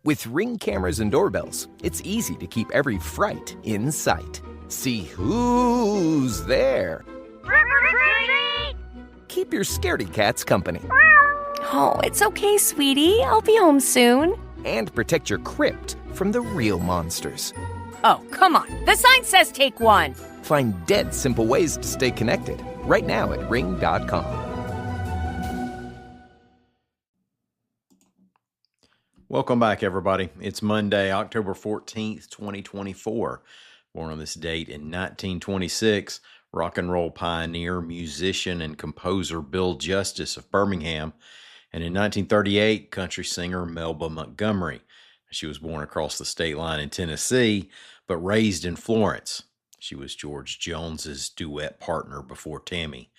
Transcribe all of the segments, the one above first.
With Ring cameras and doorbells, it's easy to keep every fright in sight. See who's there. Keep your scaredy cats company. Oh, it's okay, sweetie. I'll be home soon. And protect your crypt from the real monsters. Oh, come on. The sign says take one. Find dead simple ways to stay connected right now at ring.com. Welcome back, everybody. It's Monday, October 14th, 2024. Born on this date in 1926, rock and roll pioneer, musician, and composer Bill Justice of Birmingham. And in 1938, country singer Melba Montgomery. She was born across the state line in Tennessee, but raised in Florence. She was George Jones's duet partner before Tammy.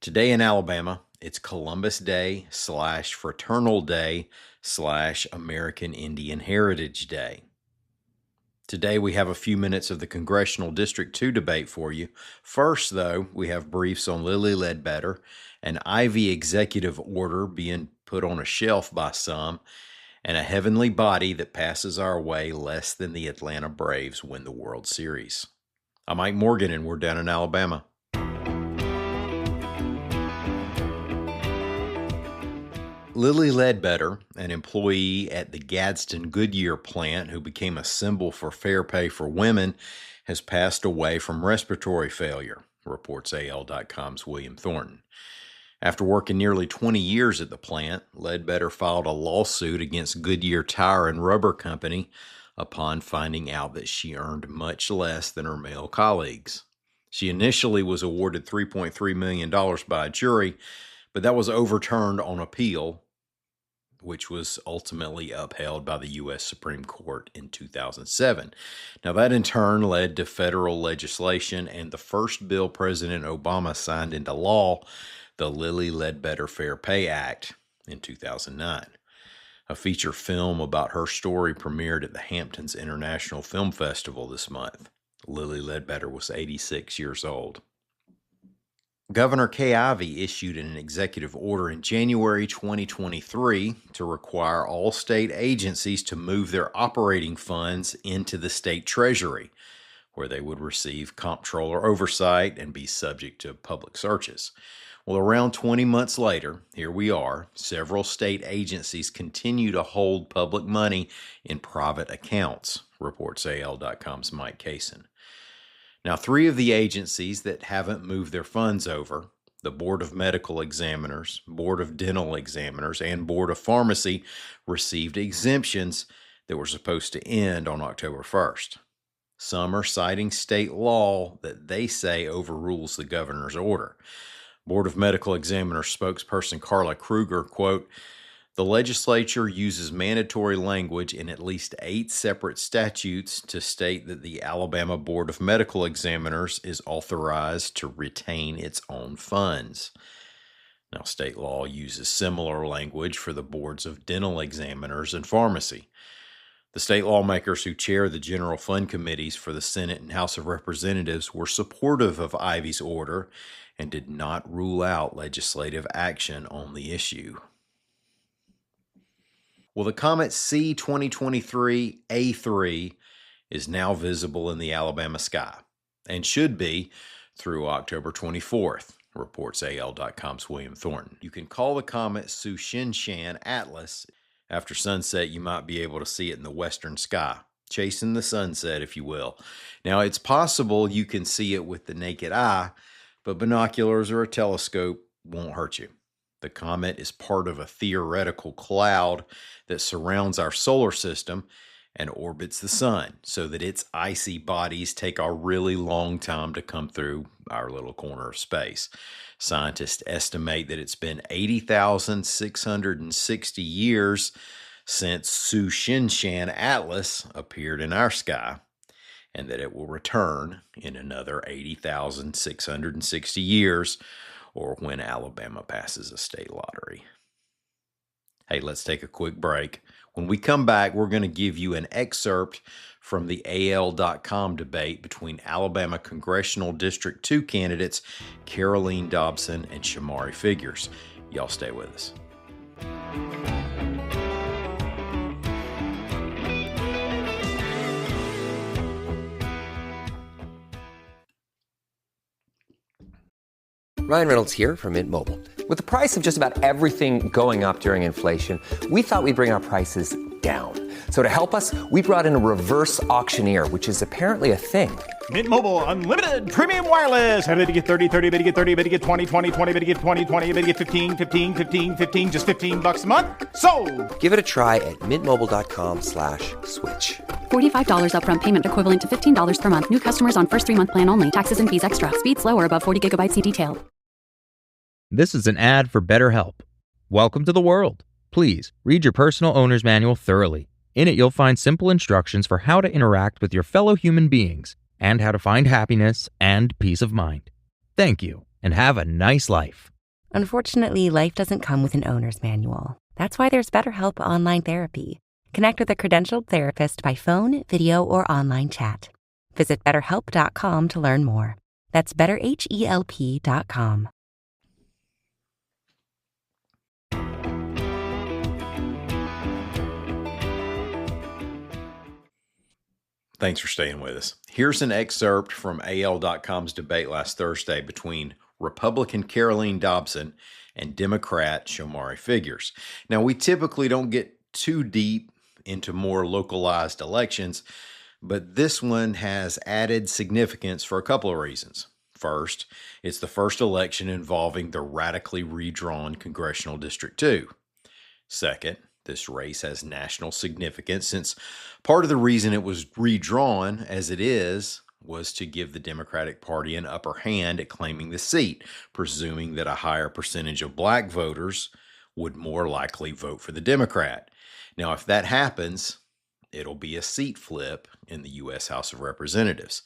Today in Alabama, it's Columbus Day / Fraternal Day / American Indian Heritage Day. Today we have a few minutes of the Congressional District 2 debate for you. First, though, we have briefs on Lilly Ledbetter, an Ivy executive order being put on a shelf by some, and a heavenly body that passes our way less than the Atlanta Braves win the World Series. I'm Mike Morgan, and we're down in Alabama. Lilly Ledbetter, an employee at the Gadsden Goodyear plant who became a symbol for fair pay for women, has passed away from respiratory failure, reports AL.com's William Thornton. After working nearly 20 years at the plant, Ledbetter filed a lawsuit against Goodyear Tire and Rubber Company upon finding out that she earned much less than her male colleagues. She initially was awarded $3.3 million by a jury, but that was overturned on appeal, which was ultimately upheld by the U.S. Supreme Court in 2007. Now, that in turn led to federal legislation and the first bill President Obama signed into law, the Lilly Ledbetter Fair Pay Act, in 2009. A feature film about her story premiered at the Hamptons International Film Festival this month. Lilly Ledbetter was 86 years old. Governor Kay Ivey issued an executive order in January 2023 to require all state agencies to move their operating funds into the state treasury, where they would receive comptroller oversight and be subject to public searches. Well, around 20 months later, here we are. Several state agencies continue to hold public money in private accounts, reports AL.com's Mike Kaysen. Now, 3 of the agencies that haven't moved their funds over, the Board of Medical Examiners, Board of Dental Examiners, and Board of Pharmacy, received exemptions that were supposed to end on October 1st. Some are citing state law that they say overrules the governor's order. Board of Medical Examiners spokesperson Carla Kruger, quote, "The legislature uses mandatory language in at least 8 separate statutes to state that the Alabama Board of Medical Examiners is authorized to retain its own funds." Now, state law uses similar language for the boards of dental examiners and pharmacy. The state lawmakers who chair the general fund committees for the Senate and House of Representatives were supportive of Ivey's order and did not rule out legislative action on the issue. Well, the comet C-2023-A3 is now visible in the Alabama sky and should be through October 24th, reports AL.com's William Thornton. You can call the comet Tsushinshan Atlas. After sunset, you might be able to see it in the western sky, chasing the sunset, if you will. Now, it's possible you can see it with the naked eye, but binoculars or a telescope won't hurt you. The comet is part of a theoretical cloud that surrounds our solar system and orbits the sun, so that its icy bodies take a really long time to come through our little corner of space. Scientists estimate that it's been 80,660 years since Tsushinshan Atlas appeared in our sky, and that it will return in another 80,660 years, or when Alabama passes a state lottery. Hey, let's take a quick break. When we come back, we're going to give you an excerpt from the AL.com debate between Alabama Congressional District 2 candidates Caroline Dobson and Shamari Figures. Y'all stay with us. Ryan Reynolds here from Mint Mobile. With the price of just about everything going up during inflation, we thought we'd bring our prices down. So to help us, we brought in a reverse auctioneer, which is apparently a thing. Mint Mobile Unlimited Premium Wireless. How to get 30, 30, bit to get 30, bit to get 20, 20, 20, bit to get 20, 20, bit to get 15, 15, 15, 15, just $15 a month? Sold! Give it a try at mintmobile.com/switch. $45 upfront payment equivalent to $15 per month. New customers on first 3-month plan only. Taxes and fees extra. Speed slower above 40 gigabytes. See detail. This is an ad for BetterHelp. Welcome to the world. Please read your personal owner's manual thoroughly. In it, you'll find simple instructions for how to interact with your fellow human beings and how to find happiness and peace of mind. Thank you, and have a nice life. Unfortunately, life doesn't come with an owner's manual. That's why there's BetterHelp Online Therapy. Connect with a credentialed therapist by phone, video, or online chat. Visit BetterHelp.com to learn more. That's BetterHelp.com. Thanks for staying with us. Here's an excerpt from AL.com's debate last Thursday between Republican Caroline Dobson and Democrat Shomari Figures. Now, we typically don't get too deep into more localized elections, but this one has added significance for a couple of reasons. First, it's the first election involving the radically redrawn Congressional District 2. Second, this race has national significance since part of the reason it was redrawn as it is was to give the Democratic Party an upper hand at claiming the seat, presuming that a higher percentage of black voters would more likely vote for the Democrat. Now, if that happens, it'll be a seat flip in the U.S. House of Representatives.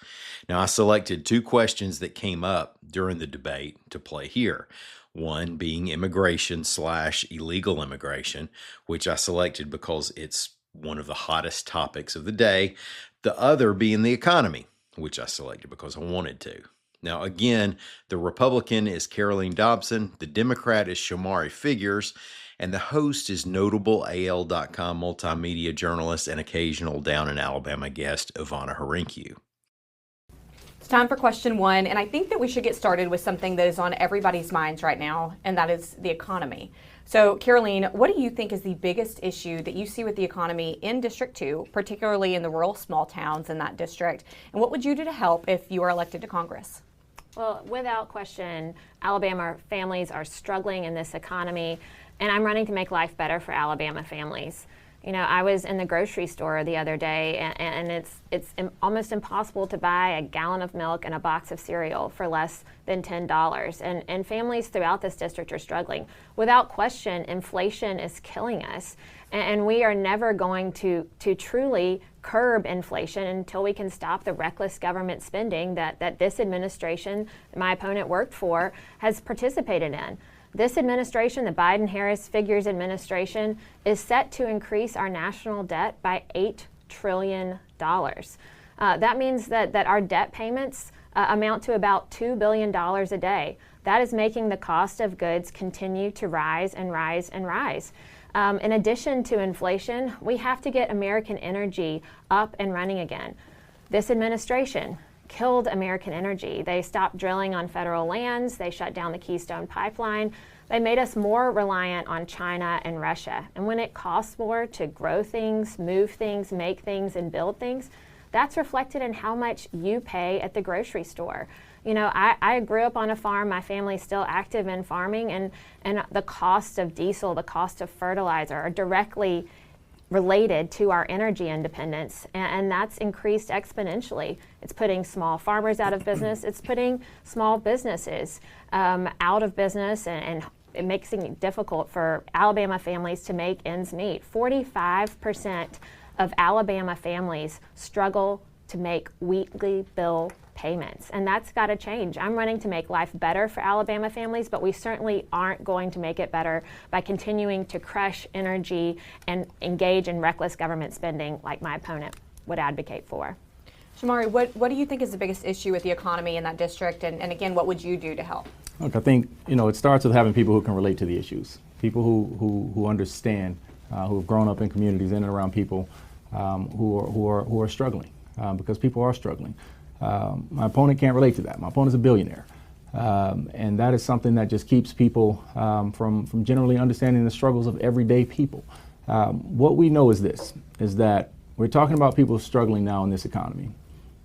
Now, I selected two questions that came up during the debate to play here. One being immigration/illegal immigration, which I selected because it's one of the hottest topics of the day. The other being the economy, which I selected because I wanted to. Now, again, the Republican is Caroline Dobson, the Democrat is Shomari Figures, and the host is notable AL.com multimedia journalist and occasional Down in Alabama guest Ivana Harinkyu. It's time for question one, and I think that we should get started with something that is on everybody's minds right now, and that is the economy. So, Caroline, what do you think is the biggest issue that you see with the economy in District 2, particularly in the rural small towns in that district, and what would you do to help if you were elected to Congress? Well, without question, Alabama families are struggling in this economy, and I'm running to make life better for Alabama families. You know, I was in the grocery store the other day, and it's almost impossible to buy a gallon of milk and a box of cereal for less than $10. And families throughout this district are struggling. Without question, inflation is killing us. And we are never going to truly curb inflation until we can stop the reckless government spending that this administration, my opponent worked for, has participated in. This administration, the Biden-Harris Figures administration, is set to increase our national debt by $8 trillion. That means that our debt payments amount to about $2 billion a day. That is making the cost of goods continue to rise and rise and rise. In addition to inflation, we have to get American energy up and running again. This administration killed American energy. They stopped drilling on federal lands. They shut down the Keystone Pipeline. They made us more reliant on China and Russia. And when it costs more to grow things, move things, make things, and build things, that's reflected in how much you pay at the grocery store. You know, I grew up on a farm. My family's still active in farming, and the cost of diesel, the cost of fertilizer are directly related to our energy independence, and that's increased exponentially. It's putting small farmers out of business. It's putting small businesses out of business, and it makes it difficult for Alabama families to make ends meet. 45% of Alabama families struggle to make weekly bill payments, and that's got to change. I'm running to make life better for Alabama families, but we certainly aren't going to make it better by continuing to crush energy and engage in reckless government spending like my opponent would advocate for. Shomari, what do you think is the biggest issue with the economy in that district, and again, what would you do to help? Look, I think, it starts with having people who can relate to the issues, people who understand, who have grown up in communities in and around people who are struggling, because people are struggling. My opponent can't relate to that. My opponent's a billionaire. And that is something that just keeps people from generally understanding the struggles of everyday people. What we know is this, is that we're talking about people struggling now in this economy.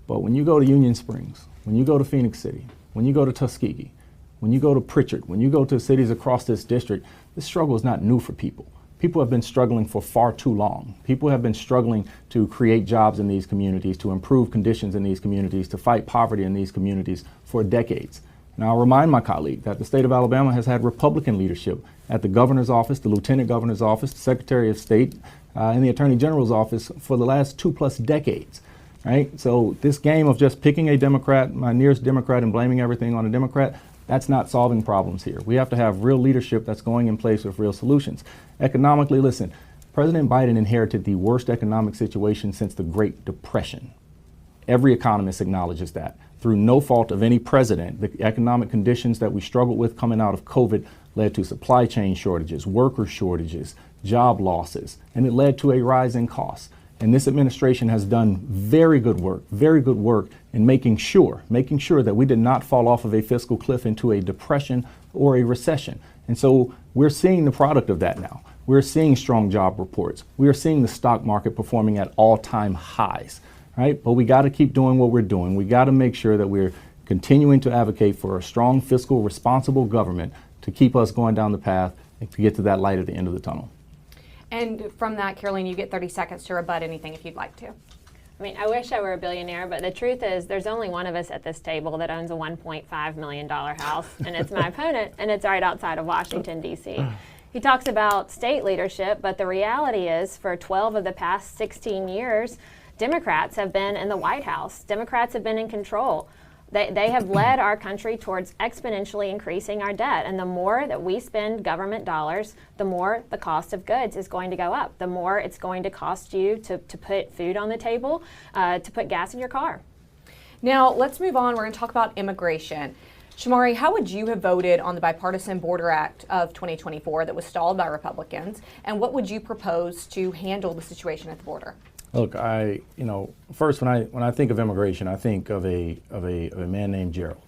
But when you go to Union Springs, when you go to Phoenix City, when you go to Tuskegee, when you go to Pritchard, when you go to cities across this district, this struggle is not new for people. People have been struggling for far too long. People have been struggling to create jobs in these communities, to improve conditions in these communities, to fight poverty in these communities for decades. Now, I'll remind my colleague that the state of Alabama has had Republican leadership at the governor's office, the lieutenant governor's office, the secretary of state, and the attorney general's office for the last 2+ decades. Right? So this game of just picking a Democrat, my nearest Democrat, and blaming everything on a Democrat, that's not solving problems here. We have to have real leadership that's going in place with real solutions. Economically, listen, President Biden inherited the worst economic situation since the Great Depression. Every economist acknowledges that. Through no fault of any president, the economic conditions that we struggled with coming out of COVID led to supply chain shortages, worker shortages, job losses, and it led to a rise in costs. And this administration has done very good work in making sure that we did not fall off of a fiscal cliff into a depression or a recession. And so we're seeing the product of that now. We're seeing strong job reports. We are seeing the stock market performing at all-time highs, right? But we got to keep doing what we're doing. We got to make sure that we're continuing to advocate for a strong fiscal, responsible government to keep us going down the path and to get to that light at the end of the tunnel. And from that, Caroline, you get 30 seconds to rebut anything if you'd like to. I mean, I wish I were a billionaire, but the truth is there's only one of us at this table that owns a $1.5 million house, and it's my opponent, and it's right outside of Washington, D.C. He talks about state leadership, but the reality is for 12 of the past 16 years, Democrats have been in the White House. Democrats have been in control. They have led our country towards exponentially increasing our debt. And the more that we spend government dollars, the more the cost of goods is going to go up. The more it's going to cost you to put food on the table, to put gas in your car. Now, let's move on. We're going to talk about immigration. Shamari, how would you have voted on the Bipartisan Border Act of 2024 that was stalled by Republicans? And what would you propose to handle the situation at the border? Look, first when I think of immigration, I think of a man named Gerald,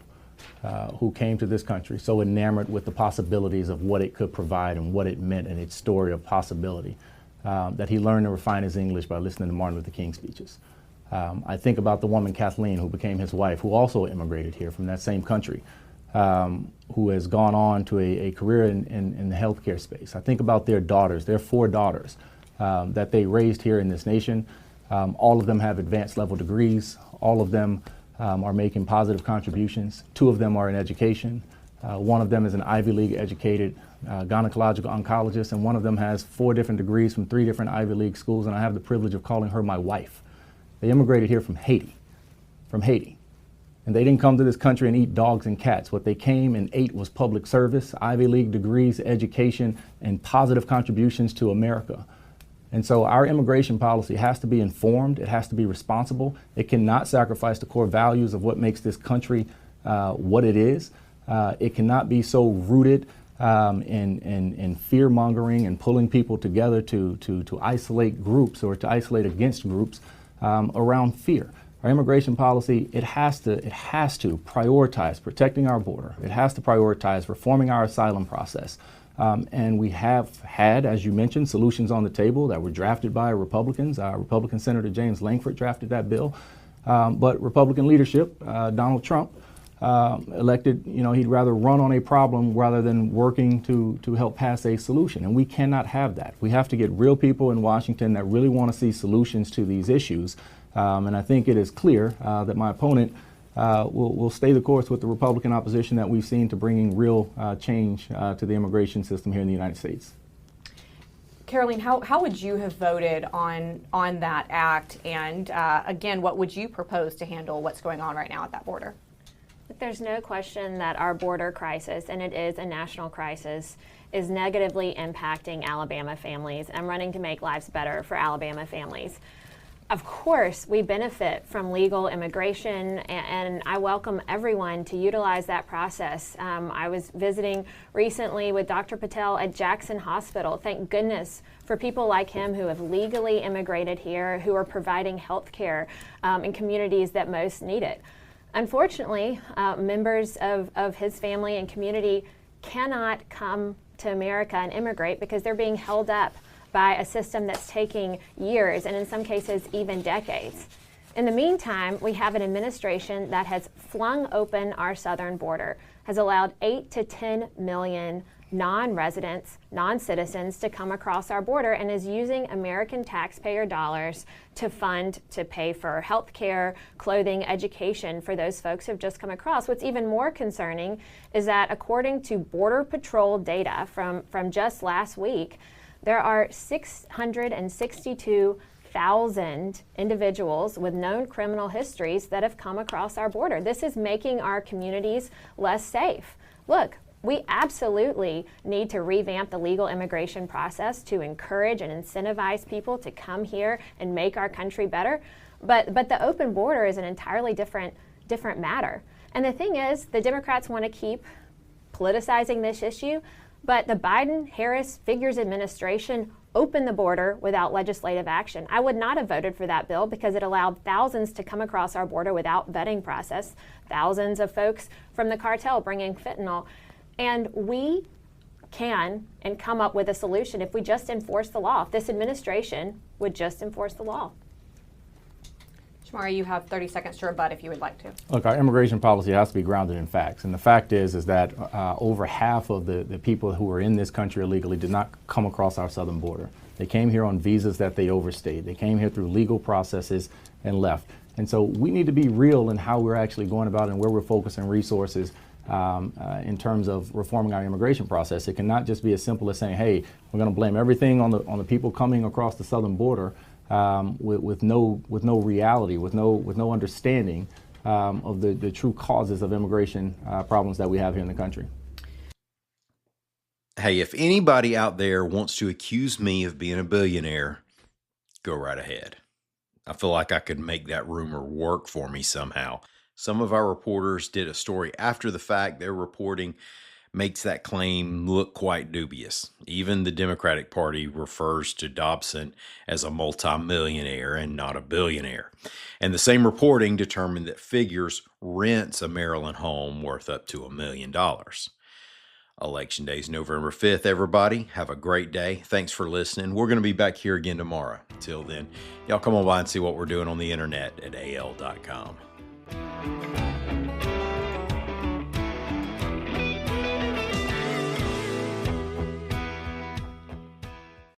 who came to this country so enamored with the possibilities of what it could provide and what it meant and its story of possibility, that he learned to refine his English by listening to Martin Luther King speeches. I think about the woman Kathleen, who became his wife, who also immigrated here from that same country, who has gone on to a career in the healthcare space. I think about their daughters, their 4 daughters. That they raised here in this nation. All of them have advanced level degrees. All of them are making positive contributions. 2 of them are in education. One of them is an Ivy League educated gynecological oncologist, and one of them has 4 different degrees from 3 different Ivy League schools, and I have the privilege of calling her my wife. They immigrated here from Haiti. And they didn't come to this country and eat dogs and cats. What they came and ate was public service, Ivy League degrees, education, and positive contributions to America. And so our immigration policy has to be informed. It has to be responsible. It cannot sacrifice the core values of what makes this country what it is. It cannot be so rooted in fear mongering and pulling people together to isolate groups or to isolate against groups around fear. Our immigration policy, it has to prioritize protecting our border. It has to prioritize reforming our asylum process. And we have had, as you mentioned, solutions on the table that were drafted by Republicans. Republican Senator James Lankford drafted that bill. But Republican leadership, Donald Trump, elected, he'd rather run on a problem rather than working to help pass a solution. And we cannot have that. We have to get real people in Washington that really want to see solutions to these issues. And I think it is clear that my opponent will stay the course with the Republican opposition that we've seen to bringing real change to the immigration system here in the United States. Caroline, how would you have voted on that act? And again, what would you propose to handle what's going on right now at that border? There's no question that our border crisis, and it is a national crisis, is negatively impacting Alabama families. I'm running to make lives better for Alabama families. Of course, we benefit from legal immigration, and I welcome everyone to utilize that process. I was visiting recently with Dr. Patel at Jackson Hospital. Thank goodness for people like him who have legally immigrated here, who are providing health care in communities that most need it. Unfortunately, members of his family and community cannot come to America and immigrate because they're being held up by a system that's taking years and in some cases even decades. In the meantime, we have an administration that has flung open our southern border, has allowed 8 to 10 million non-residents, non-citizens to come across our border, and is using American taxpayer dollars to pay for health care, clothing, education for those folks who have just come across. What's even more concerning is that according to Border Patrol data from just last week, there are 662,000 individuals with known criminal histories that have come across our border. This is making our communities less safe. Look, we absolutely need to revamp the legal immigration process to encourage and incentivize people to come here and make our country better. But the open border is an entirely different matter. And the thing is, the Democrats want to keep politicizing this issue, but the Biden-Harris Figures administration opened the border without legislative action. I would not have voted for that bill because it allowed thousands to come across our border without vetting process, thousands of folks from the cartel bringing fentanyl. And we can and come up with a solution if we just enforce the law. If this administration would just enforce the law. Shamari, you have 30 seconds to rebut if you would like to. Look, our immigration policy has to be grounded in facts. And the fact is that over half of the people who are in this country illegally did not come across our southern border. They came here on visas that they overstayed. They came here through legal processes and left. And so we need to be real in how we're actually going about and where we're focusing resources in terms of reforming our immigration process. It cannot just be as simple as saying, hey, we're going to blame everything on the people coming across the southern border with no reality, with no understanding of the true causes of immigration problems that we have here in the country. Hey, if anybody out there wants to accuse me of being a billionaire, go right ahead. I feel like I could make that rumor work for me somehow. Some of our reporters did a story after the fact. Their reporting makes that claim look quite dubious. Even the Democratic Party refers to Dobson as a multimillionaire and not a billionaire. And the same reporting determined that Figures rents a Maryland home worth up to $1 million. Election Day is November 5th, everybody. Have a great day. Thanks for listening. We're going to be back here again tomorrow. Until then, y'all come on by and see what we're doing on the internet at al.com.